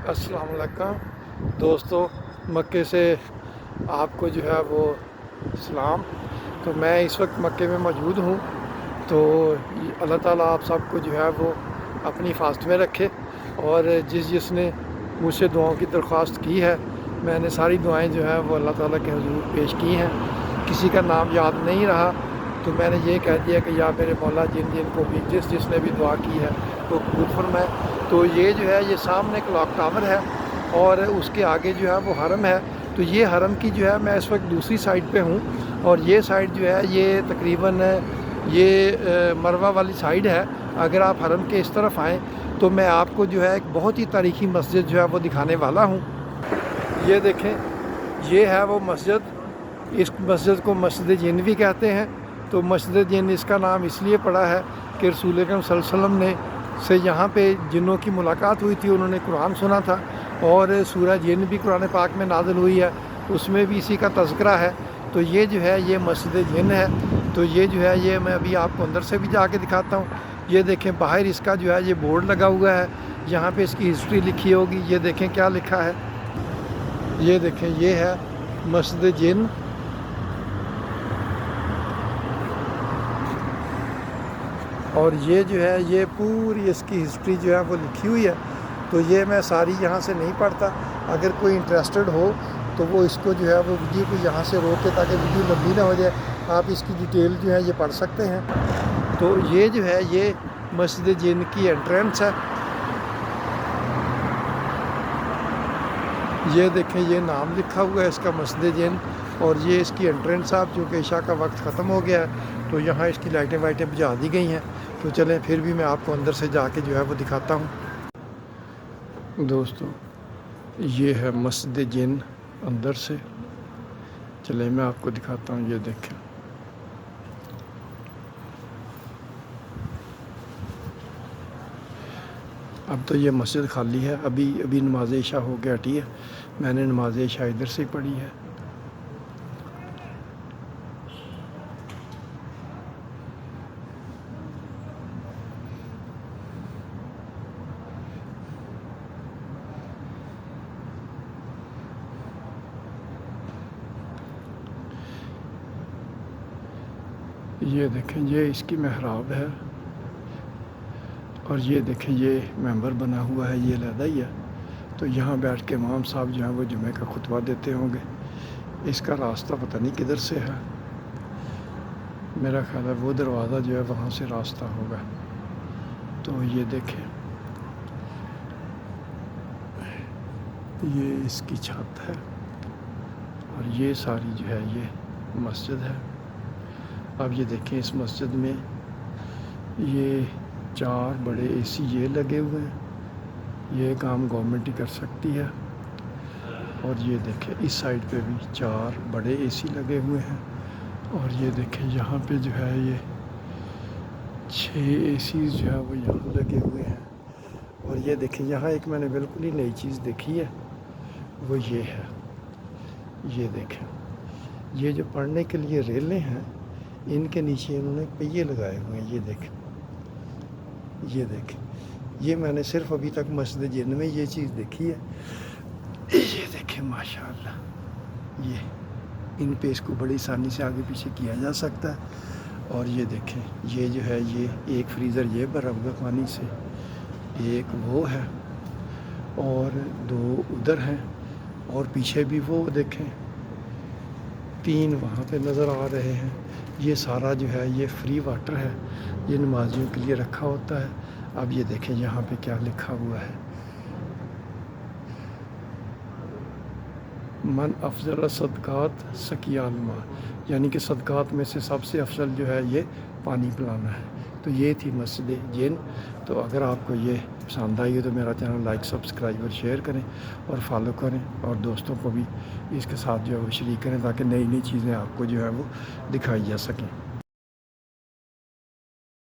अस्सलाम वालेकुम दोस्तों, मक्के से आपको जो है वो सलाम। तो मैं इस वक्त मक्के में मौजूद हूँ। तो अल्लाह ताला आप सबको जो है वो अपनी हिफाजत में रखे। और जिसने मुझसे दुआओं की दरख्वास्त की है, मैंने सारी दुआएं जो है वो अल्लाह ताला के हुजूर पेश की हैं। किसी का नाम याद नहीं रहा तो मैंने ये कह दिया कि या मेरे मौला जिन को भी जिसने भी दुआ की है वो कबूल फरमाए। तो ये जो है ये सामने क्लॉक टावर है और उसके आगे जो है वो हरम है। तो ये हरम की जो है मैं इस वक्त दूसरी साइड पे हूँ और ये साइड जो है ये तकरीबन ये मरवा वाली साइड है। अगर आप हरम के इस तरफ आएँ तो मैं आपको जो है एक बहुत ही तारीखी मस्जिद जो है वो दिखाने वाला हूँ। ये देखें, ये है वो मस्जिद। इस मस्जिद को मस्जिद जिन भी कहते हैं। तो मस्जिद जिन इसका नाम इसलिए पड़ा है कि रसूल अकरम सल्लल्लाहु अलैहि वसल्लम ने से यहाँ पे जिन्नों की मुलाकात हुई थी, उन्होंने कुरान सुना था और सूरह जिन भी कुरान पाक में नाज़िल हुई है, उसमें भी इसी का तज़किरा है। तो ये जो है ये मस्जिद जिन है। तो ये जो है ये मैं अभी आपको अंदर से भी जाके दिखाता हूँ। ये देखें, बाहर इसका जो है ये बोर्ड लगा हुआ है, यहाँ पे इसकी हिस्ट्री लिखी होगी। ये देखें क्या लिखा है, ये देखें, ये है मस्जिद जिन। और ये जो है ये पूरी इसकी हिस्ट्री जो है वो लिखी हुई है। तो ये मैं सारी यहाँ से नहीं पढ़ता। अगर कोई इंटरेस्टेड हो तो वो इसको जो है वो वीडियो को यहाँ से रोक के, ताकि वीडियो लंबी ना हो जाए, आप इसकी डिटेल जो है ये पढ़ सकते हैं। तो ये जो है ये मस्जिद जिन की एंट्रेंस है। ये देखें, ये नाम लिखा हुआ है इसका मस्जिद जिन। और ये इसकी एंट्रेंस है। जो कि इशा का वक्त ख़त्म हो गया है तो यहाँ इसकी लाइटें वाइटें बुझा दी गई हैं। तो चलें फिर भी मैं आपको अंदर से जाके जो है वो दिखाता हूँ। दोस्तों, ये है मस्जिद जिन अंदर से। चलें मैं आपको दिखाता हूँ। ये देखें, अब तो ये मस्जिद खाली है। अभी नमाज इशा हो के हटी है। मैंने नमाज इशा इधर से पढ़ी है। ये देखें, ये इसकी महराब है। और ये देखें, ये मेंबर बना हुआ है, ये अलहदा ही है। तो यहाँ बैठ के इमाम साहब जो हैं वो जुमे का खुतबा देते होंगे। इसका रास्ता पता नहीं किधर से है, मेरा ख्याल है वो दरवाज़ा जो है वहाँ से रास्ता होगा। तो ये देखें, ये इसकी छत है और ये सारी जो है ये मस्जिद है। अब ये देखें, इस मस्जिद में ये 4 बड़े एसी ये लगे हुए हैं। ये काम गवर्नमेंट ही कर सकती है। और ये देखें, इस साइड पे भी 4 बड़े एसी लगे हुए हैं। और ये देखें, यहाँ पे जो है ये 6 एसी जो है वो यहाँ लगे हुए हैं। और ये देखें, यहाँ एक मैंने बिल्कुल ही नई चीज़ देखी है, वो ये है। ये देखें, ये जो पढ़ने के लिए रेलें हैं, इनके नीचे इन्होंने पहिए लगाए हुए हैं। ये देखें, ये देखें, ये मैंने सिर्फ अभी तक मस्जिद जिन में ये चीज़ देखी है। ये देखें माशाअल्लाह, ये इन पे इसको बड़ी आसानी से आगे पीछे किया जा सकता है। और ये देखें, ये जो है ये एक फ्रीज़र ये भरा हुआ पानी से, एक वो है और 2 उधर हैं और पीछे भी वो देखें 3 वहाँ पे नज़र आ रहे हैं। ये सारा जो है ये फ्री वाटर है, ये नमाजियों के लिए रखा होता है। अब ये देखें यहाँ पे क्या लिखा हुआ है, मन अफजल सदक़ात सकियाल मा, यानी कि सदक़ात में से सबसे अफजल जो है ये पानी पिलाना है। तो ये थी मस्जिद जिन। तो अगर आपको ये पसंद आई हो तो मेरा चैनल लाइक, सब्सक्राइब और शेयर करें और फॉलो करें और दोस्तों को भी इसके साथ जो है वो शरीक करें, ताकि नई नई चीज़ें आपको जो है वो दिखाई जा सकें।